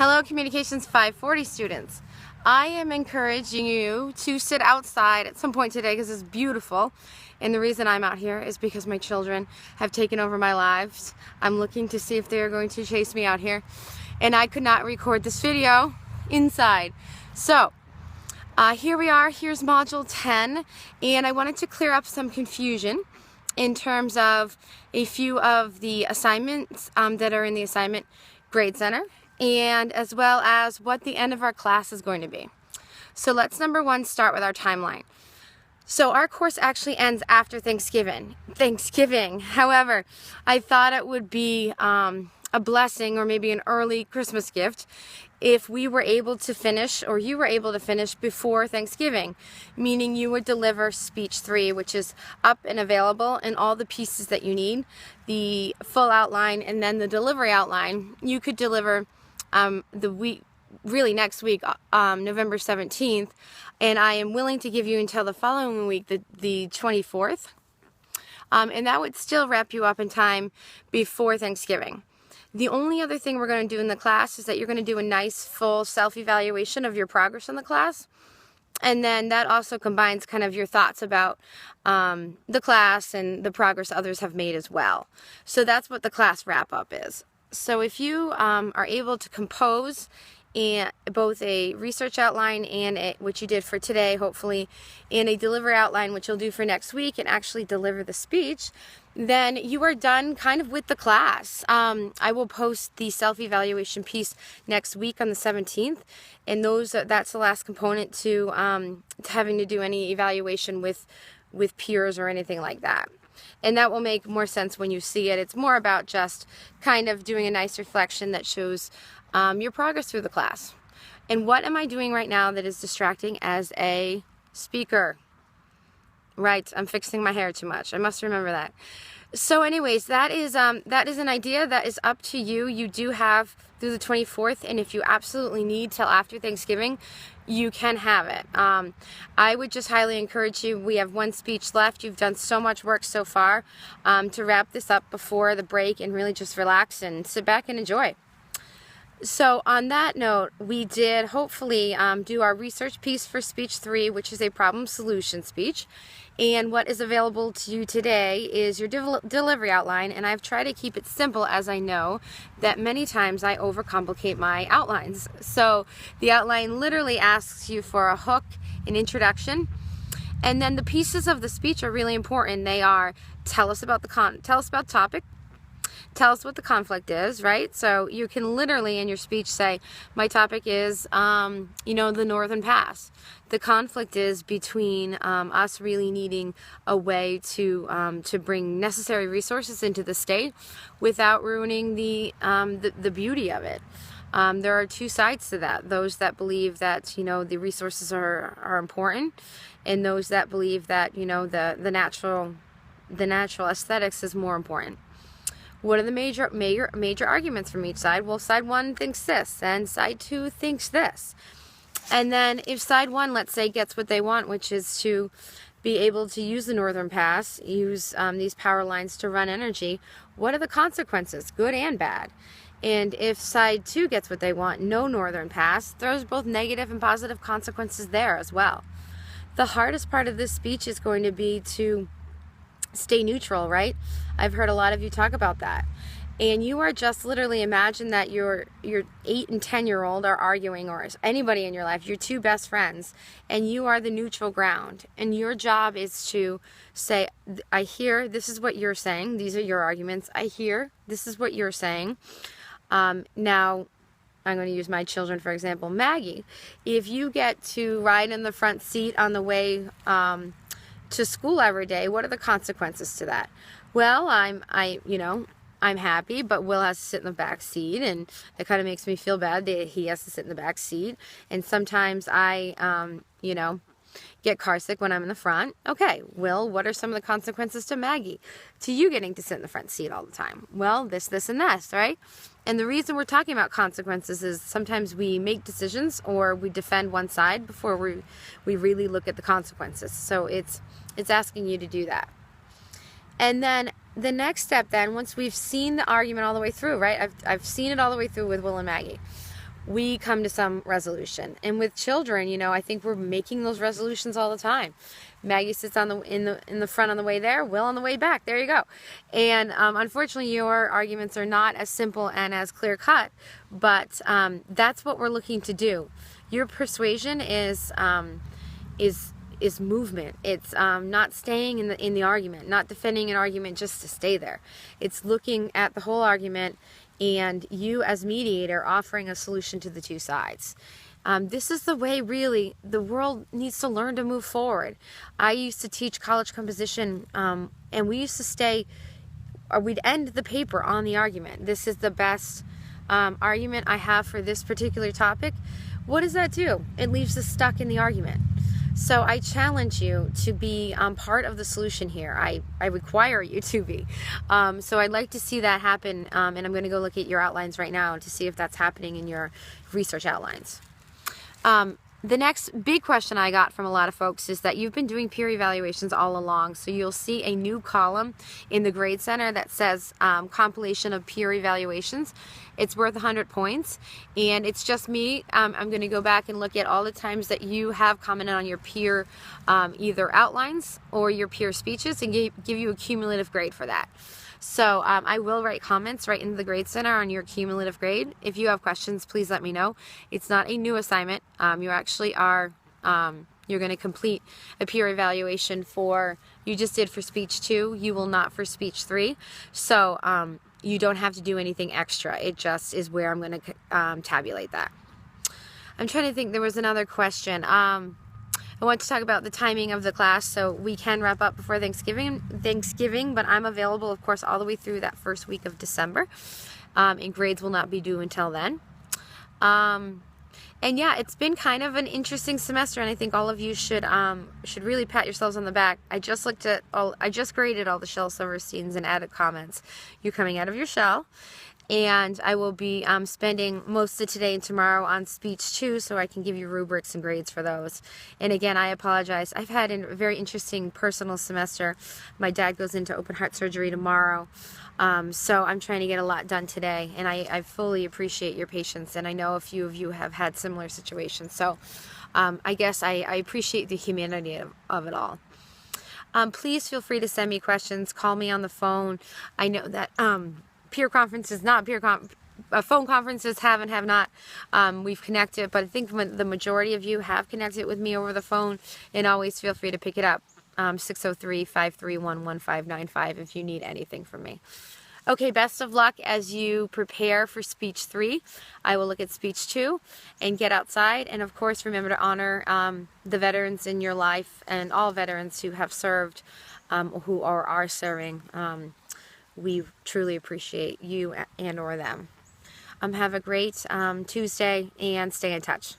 Hello, Communications 540 students. I am encouraging you to sit outside at some point today because it's beautiful. And the reason I'm out here is because my children have taken over my lives. I'm looking to see if they're going to chase me out here. And I could not record this video inside. So, here we are. Here's Module 10. And I wanted to clear up some confusion in terms of a few of the assignments that are in the Assignment Grade Center, and as well as what the end of our class is going to be. So let's, number one, start with our timeline. So our course actually ends after Thanksgiving. However, I thought it would be a blessing or maybe an early Christmas gift if we were able to finish, or you were able to finish before Thanksgiving, meaning you would deliver speech 3, which is up and available, and all the pieces that you need, the full outline and then the delivery outline, you could deliver next week, November 17th, and I am willing to give you until the following week, the 24th, and that would still wrap you up in time before Thanksgiving. The only other thing we're going to do in the class is that you're going to do a nice full self-evaluation of your progress in the class. And then that also combines kind of your thoughts about the class and the progress others have made as well. So that's what the class wrap-up is. So if you are able to compose both a research outline and which you did for today, hopefully, and a delivery outline, which you'll do for next week, and actually deliver the speech, then you are done kind of with the class. I will post the self-evaluation piece next week on the 17th, and that's the last component to having to do any evaluation with peers or anything like that. And that will make more sense when you see it. It's more about just kind of doing a nice reflection that shows your progress through the class. And what am I doing right now that is distracting as a speaker? Right, I'm fixing my hair too much. I must remember that. So anyways, that is an idea that is up to you. You do have through the 24th, and if you absolutely need till after Thanksgiving, you can have it. I would just highly encourage you. We have one speech left. You've done so much work so far to wrap this up before the break and really just relax and sit back and enjoy. So on that note, we did hopefully do our research piece for speech 3, which is a problem solution speech. And what is available to you today is your delivery outline. And I've tried to keep it simple, as I know that many times I overcomplicate my outlines. So the outline literally asks you for a hook, an introduction, and then the pieces of the speech are really important. They are tell us about the topic. Tell us what the conflict is, right? So you can literally in your speech say, my topic is, the Northern Pass. The conflict is between us really needing a way to bring necessary resources into the state without ruining the beauty of it. There are two sides to that. Those that believe that, the resources are important, and those that believe that, the natural aesthetics is more important. What are the major arguments from each side? Well, side 1 thinks this, and side 2 thinks this. And then if side 1, let's say, gets what they want, which is to be able to use the Northern Pass, use these power lines to run energy, what are the consequences, good and bad? And if side 2 gets what they want, no Northern Pass, there's both negative and positive consequences there as well. The hardest part of this speech is going to be to stay neutral, right? I've heard a lot of you talk about that. And you are just literally, imagine that your 8 and 10-year-old are arguing, or anybody in your life, your two best friends, and you are the neutral ground. And your job is to say, I hear this is what you're saying. These are your arguments. I hear this is what you're saying. Now, I'm going to use my children, for example. Maggie, if you get to ride in the front seat on the way to school every day, what are the consequences to that? Well, I'm happy, but Will has to sit in the back seat, and it kind of makes me feel bad that he has to sit in the back seat. And sometimes I, get car sick when I'm in the front. Okay, Will, what are some of the consequences to Maggie? To you getting to sit in the front seat all the time? Well, this, and this, right? And the reason we're talking about consequences is sometimes we make decisions or we defend one side before we really look at the consequences. So it's asking you to do that. And then the next step then, once we've seen the argument all the way through, right? I've seen it all the way through with Will and Maggie. we come to some resolution. And with children, you know, I think we're making those resolutions all the time. Maggie sits in the front on the way there, Will on the way back. There you go. And unfortunately, your arguments are not as simple and as clear cut, but that's what we're looking to do. Your persuasion is movement. It's not staying in the argument, not defending an argument just to stay there. It's looking at the whole argument and you as mediator offering a solution to the two sides. This is the way really the world needs to learn to move forward. I used to teach college composition and we used to stay, or we'd end the paper on the argument. This is the best argument I have for this particular topic. What does that do? It leaves us stuck in the argument. So I challenge you to be part of the solution here. I require you to be. So I'd like to see that happen, and I'm going to go look at your outlines right now to see if that's happening in your research outlines. The next big question I got from a lot of folks is that you've been doing peer evaluations all along, so you'll see a new column in the Grade Center that says compilation of peer evaluations. It's worth 100 points, and it's just me. I'm going to go back and look at all the times that you have commented on your peer either outlines or your peer speeches and give you a cumulative grade for that. So I will write comments right into the Grade Center on your cumulative grade. If you have questions, please let me know. It's not a new assignment. You actually are, you're going to complete a peer evaluation you just did for speech 2. You will not for speech 3. So you don't have to do anything extra. It just is where I'm going to tabulate that. I'm trying to think, there was another question. I want to talk about the timing of the class, so we can wrap up before Thanksgiving, but I'm available, of course, all the way through that first week of December, and grades will not be due until then. And yeah, it's been kind of an interesting semester, and I think all of you should really pat yourselves on the back. I just graded all the Shel Silversteins and added comments. You're coming out of your shell. And I will be spending most of today and tomorrow on speech 2, so I can give you rubrics and grades for those. And again, I apologize. I've had a very interesting personal semester. My dad goes into open heart surgery tomorrow, so I'm trying to get a lot done today. And I fully appreciate your patience, and I know a few of you have had similar situations. So I guess I appreciate the humanity of it all. Please feel free to send me questions. Call me on the phone. I know that peer conferences, phone conferences have and have not. We've connected, but I think the majority of you have connected with me over the phone, and always feel free to pick it up. 603-531-1595 if you need anything from me. Okay, best of luck as you prepare for speech 3. I will look at speech 2 and get outside. And of course, remember to honor the veterans in your life and all veterans who have served, who are serving. We truly appreciate you and or them. Have a great Tuesday and stay in touch.